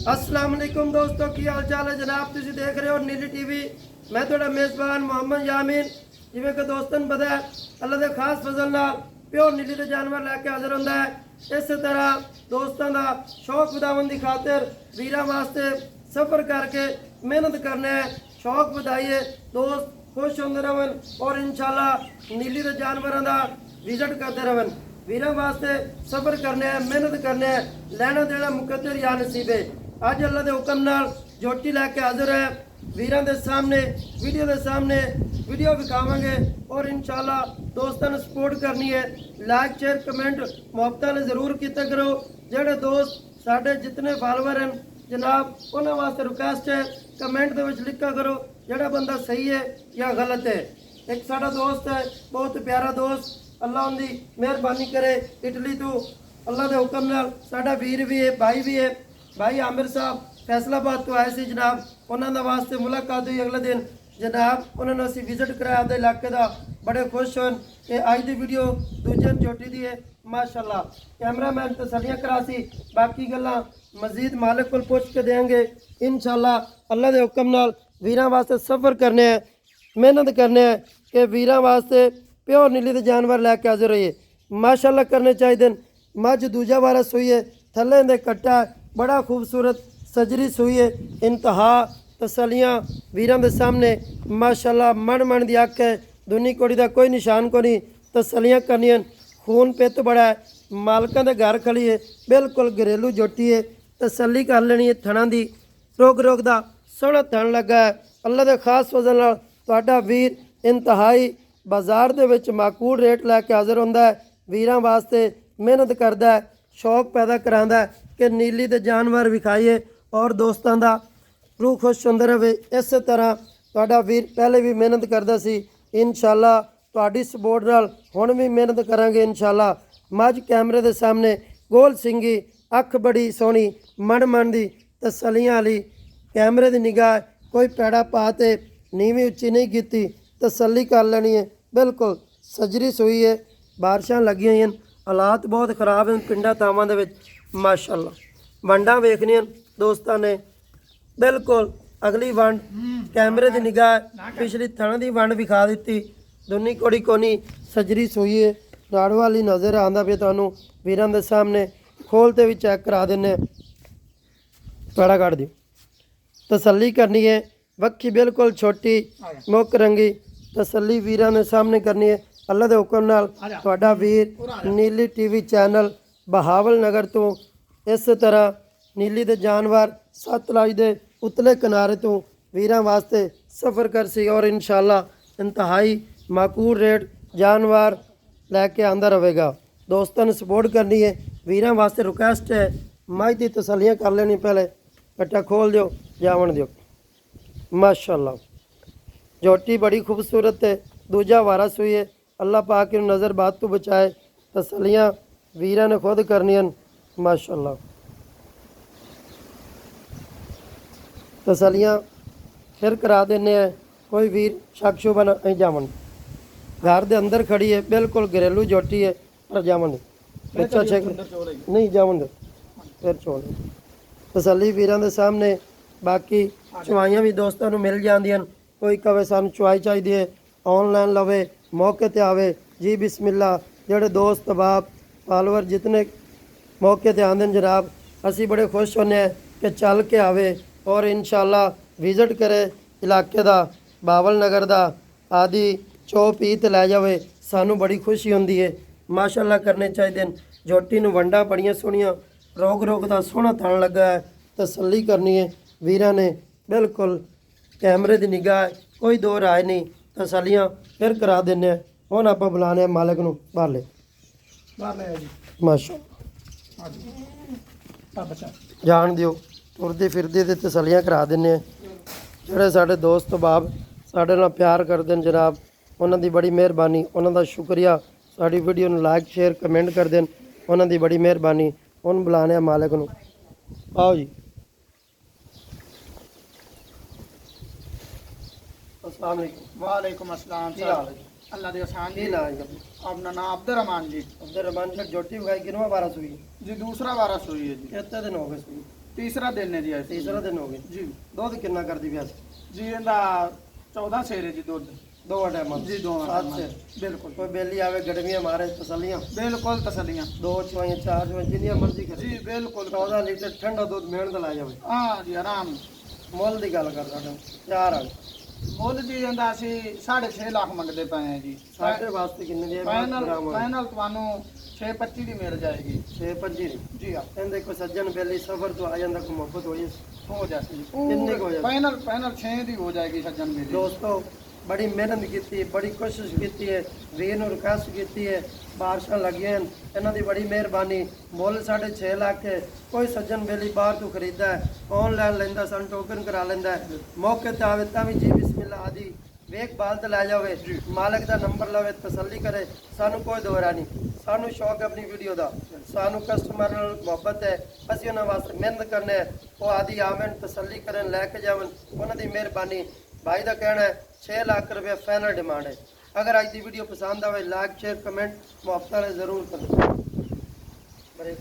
अस्सलाम वालेकुम दोस्तों, की हाल चाल है जनाब। तुम देख रहे हो नीली टीवी। मैं थोड़ा मेज़बान मोहम्मद यामीन। जिमें कि दोस्तों ने पता है अल्लाह के खास फजल नाल प्योर नीली के जानवर लैके हाजिर होंदा है। इस तरह दोस्तों का शौक वधाउण की खातिर वीरां वास्ते सफ़र करके मेहनत करने है। शौक वधाइए, दोस्त खुश होंदे रहन और इंशाल्लाह नीली के जानवरों का विजिट करते रहन। वीरां वास्ते सफ़र करने है, मेहनत करने है, लेना देना मुकद्दर या नसीब है। अज अल्लाह के हुक्म नाल जोटी लैके हाजिर है। वीरां दे सामने वीडियो विखावांगे और इंशाल्लाह दोस्तों ने सपोर्ट करनी है। लाइक शेयर कमेंट मुहब्बत ने जरूर किया करो। जेडे दोस्त साढ़े जितने फॉलोवर हैं जनाब उन्होंने वास्ते रिक्वेस्ट है कमेंट दे विच लिखा करो जेड़ा बंदा सही है या गलत है। एक साडा दोस्त है, बहुत प्यारा दोस्त, अल्लाह उनकी मेहरबानी करे। इटली तो अल्लाह के हुक्म नाल साडा वीर भी है, भाई भी है। भाई आमिर साहब फैसलाबाद तो आए थे जनाब, उन्होंने वास्ते मुलाकात हुई अगले दिन जनाब। उन्होंने असी विजिट कराया अपने इलाके का, बड़े खुश होन कि अज की वीडियो दूजे चोटी दी है माशाल्लाह। कैमरामैन तसलियां करासी, बाकी गल्लां मजीद मालिक को पूछ के देंगे इंशाल्लाह। अल्लाह के हुक्म नाल वीरां वास्ते सफ़र करने हैं, मेहनत करने हैं कि वीरां वास्ते प्योर नीली के जानवर लैके हाजिर होइए। माशाल्लाह करने चाहिए। मझ दूजा वारा सूई है, थले दे कट्टा बड़ा खूबसूरत सजरी सूई है। इंतहा तसलियां वीरां दे सामने माशाल्लाह मन दी अख है। दुनी कोड़ी का कोई निशान को नहीं, तसलियां करनियां। खून पित बड़ा है, मालकां दे घर खड़ी है, बिल्कुल घरेलू जोटी है। तसली कर लेनी है थणा दी, रोग दा सोहना थण लगा है। अल्लाह के खास फजल नाल तुहाडा वीर इंतहाई बाजार दे विच माकूल रेट लैके हाजिर होंदा है। वीरां वास्ते मेहनत करदा है, शौक पैदा करांदा है कि नीली दे जानवर विखाइए और दोस्तों का रूह खुश होंदा रहे। इस तरह तुहाडा वीर पहले भी मेहनत करदा सी, इंशाल्लाह तुहाडी सपोर्ट नाल हुण भी मेहनत करांगे इंशाल्लाह। मझ कैमरे के सामने गोल सिंगी, अख बड़ी सोहनी, मन दी तसलियां वाली, कैमरे की निगाह कोई पैड़ा पा ते नीवी उच्ची नहीं की, तसली कर लेनी है। बिल्कुल सजरी सूई है, बारिशां लगी हुई हैं, हालात बहुत खराब हैं पिंडा थावां दे विच माशाल्लाह। वंडां वेखनियां दोस्तां ने, बिल्कुल अगली वंड कैमरे की निगाह पिछली थण की वंड विखा दी। दुनी कोड़ी कोनी सजरी सूई है, राड़ वाली नज़र आंदा पे तुहानूं वीरां दे सामने। खोलते भी चैक करा देने, पैड़ा कट दिओ, तसली करनी है। वक्खी बिल्कुल छोटी मुख रंगी, तसली वीरां दे सामने करनी है। अल्लाह के हुक्म नाल तुहाडा वीर नीली टीवी चैनल बहावल नगर तो इस तरह नीली दे जानवर सतलुज दे उतले किनारे तो वीरां वास्ते सफ़र कर सी और इंशाल्लाह इंतहाई माकूल रेट जानवर लैके आंदा रहेगा। दोस्तों ने सपोर्ट करनी है। वीरां वास्ते रिक्वेस्ट है मझ दी तसलियां कर लेनी, पहले कट्टा खोल दिओ, जावन दिओ माशाल्लाह। जोटी बड़ी खूबसूरत है, दूजा वारा सूई है। अल्लाह पाक की नज़र बात तो बचाए। तसलियां वीरां ने खुद करनियां माशाल्लाह। तसलियां फिर करा देने हैं, कोई वीर शक शुबा नहीं जावन। घर के अंदर खड़ी है, बिल्कुल घरेलू जोटी है पर जावन बच्चा चेक नहीं जावन दे फिर छोड़ तसली वीरां दे सामने। बाकी चवाइयां भी दोस्तों को मिल जांदियां। कोई कवे सानू चवाई चाहिए ऑनलाइन लवे मौके ते आवे जी बिस्मिल्ला। जेड़े दोस्त बाप फॉलोवर जितने मौके ते आंदे जनाब, असी बड़े खुश होने कि चल के आवे और इंशाल्लाह विजिट करे इलाके का, बावल नगर का आदि चो पी ते लै जावे। सानू बड़ी खुशी होंदी है। माशाल्लाह करने चाहिए। जोटी नूं वंडा बड़ियां सोहणियां, रोग का सोहना थण लगा है। तसली करनी है वीरां ने, बिल्कुल कैमरे की निगाह, कोई दो राय नहीं। तसलियां फिर करा देने। हुण आपां बुलाने मालिक नूं बाहर ले माशाल्लाह जान दिओ। तुरदी फिरदी ते तसलियां करा देने। ਜਿਹੜੇ ਸਾਡੇ ਦੋਸਤ ਬਾਬ ਸਾਡੇ ਨਾਲ ਪਿਆਰ ਕਰਦੇ ਨੇ ਜਨਾਬ, ਉਹਨਾਂ ਦੀ ਬੜੀ ਮਿਹਰਬਾਨੀ, ਉਹਨਾਂ ਦਾ ਸ਼ੁਕਰੀਆ। ਸਾਡੀ ਵੀਡੀਓ ਨੂੰ ਲਾਈਕ ਸ਼ੇਅਰ ਕਮੈਂਟ ਕਰ ਦੇਣ, ਉਹਨਾਂ ਦੀ ਬੜੀ ਮਿਹਰਬਾਨੀ। ਹੁਣ ਬੁਲਾਣੇ ਆ ਮਾਲਕ ਨੂੰ। आओ जी। अस्सलाम वालेकुम। वालेकुम अस्सलाम की हाल है? अल्लाह दे आसान की जी। नाम है? अपना नाम अब्दुर्रहमान जी। अब्दुर्रहमान सर जोटी भाई किनवा बारह सुई जी दूसरा वारस हुई है जी। कितने दिन हो गए सुई? ਤੀਸਰਾ ਦਿਨ ਹੈ ਜੀ ਅੱਜ ਤੀਸਰਾ ਦਿਨ ਹੋ ਗਿਆ ਜੀ ਦੁੱਧ ਕਿੰਨਾ ਕਰਦੀ ਪਿਆ ਜੀ ਇਹਦਾ 14 ਸੇਰੇ ਜੀ ਦੁੱਧ ਦੋ ਟਾਈਮਾਂ ਜੀ ਦੋਵਾਂ ਸਾਤ ਟਾਈਮਾਂ। ਸੇ ਬਿਲकुल ਕੋਈ ਬੇਲੀ ਆਵੇ ਗੜਵੀਆਂ ਮਾਰੇ ਤਸੱਲੀਆਂ ਬਿਲकुल ਤਸੱਲੀਆਂ ਦੋ ਚਵਾਈਆਂ ਚਾਰ ਚਵਾਈਆਂ ਜਿੰਨੀਆਂ ਮਰਜ਼ੀ ਕਰੇ ਜੀ ਬਿਲकुल 14 ਲੀਟਰ ਠੰਡਾ ਦੁੱਧ ਮਿਹਣ ਦਾ ਲਾ ਜਾਵੇ ਹਾਂ ਜੀ ਆਰਾਮ ਮੁੱਲ ਦੀ ਗੱਲ ਕਰਦਾ ਹਾਂ ਚਾਰ ਆ ਮੁੱਲ ਜੀ ਇਹਦਾ ਅਸੀਂ 6.5 ਲੱਖ ਮੰਗਦੇ ਪਏ ਆ ਜੀ ਸਾਡੇ ਵਾਸਤੇ ਕਿੰਨੇ ਦੀ ਹੈ ਫਾਈਨਲ ਫਾਈਨਲ ਤੁਹਾਨੂੰ 6.25 ਦੀ ਮਿਲ ਜਾਏਗੀ 6.25 ਜੀ ਹਾਂ ਕਹਿੰਦੇ ਕੋਈ ਸੱਜਣ ਬੇਲੀ ਸਫਰ ਤੋਂ ਆ ਜਾਂਦਾ ਕੋਈ ਮੁਹੱਬਤ ਹੋਈ ਹੋ ਜਾਏਗੀ ਕਿੰਨੇ ਕੁ ਹੋ ਜਾਏ? ਫਾਈਨਲ ਫਾਈਨਲ 6 ਦੀ ਹੋ ਜਾਏਗੀ ਸੱਜਣ ਮੇਰੀ ਦੋਸਤੋ ਬੜੀ ਮਿਹਨਤ ਕੀਤੀ ਬੜੀ ਕੋਸ਼ਿਸ਼ ਕੀਤੀ ਹੈ ਵੀਰ ਨੂੰ ਰਿਕਵੈਸਟ ਕੀਤੀ ਹੈ ਬਾਰਿਸ਼ਾਂ ਲੱਗੀਆਂ ਹਨ, ਇਹਨਾਂ ਦੀ ਬੜੀ ਮਿਹਰਬਾਨੀ ਮੁੱਲ 6.5 ਲੱਖ ਹੈ ਕੋਈ ਸੱਜਣ ਬੇਲੀ ਬਾਹਰ ਤੋਂ ਖਰੀਦਦਾ ਹੈ ਆਨਲਾਈਨ ਲੈਂਦਾ ਸਾਨੂੰ ਟੋਕਨ ਕਰਾ ਲੈਂਦਾ ਹੈ ਮੌਕੇ ਤੇ ਆਵੇ ਤਾਂ ਵੀ ਜੀ ਬਿਸਮਿਲ੍ਲਾ ਆਦੀ ਵੇਖ ਬਾਲ ਤੇ ਲੈ ਜਾਵੇ ਮਾਲਕ ਦਾ ਨੰਬਰ ਲਵੇ ਤਸੱਲੀ ਕਰੇ ਸਾਨੂੰ ਕੋਈ ਦੋਰਾ ਨਹੀਂ ਸਾਨੂੰ ਸ਼ੌਕ ਹੈ ਆਪਣੀ ਵੀਡੀਓ ਦਾ ਸਾਨੂੰ ਕਸਟਮਰ ਨਾਲ ਮੁਹੱਬਤ ਹੈ ਅਸੀਂ ਉਹਨਾਂ ਵਾਸਤੇ ਮਿਹਨਤ ਕਰਨੇ ਹੈ ਉਹ ਆਦੀ ਆਵਣ ਤਸੱਲੀ ਕਰਨ ਲੈ ਕੇ ਜਾਵਣ ਉਹਨਾਂ ਦੀ ਮਿਹਰਬਾਨੀ भाई का कहना है 6 लाख रुपये फाइनल डिमांड है अगर आज की वीडियो पसंद आए लाइक शेयर कमेंट मुआवजा जरूर करें।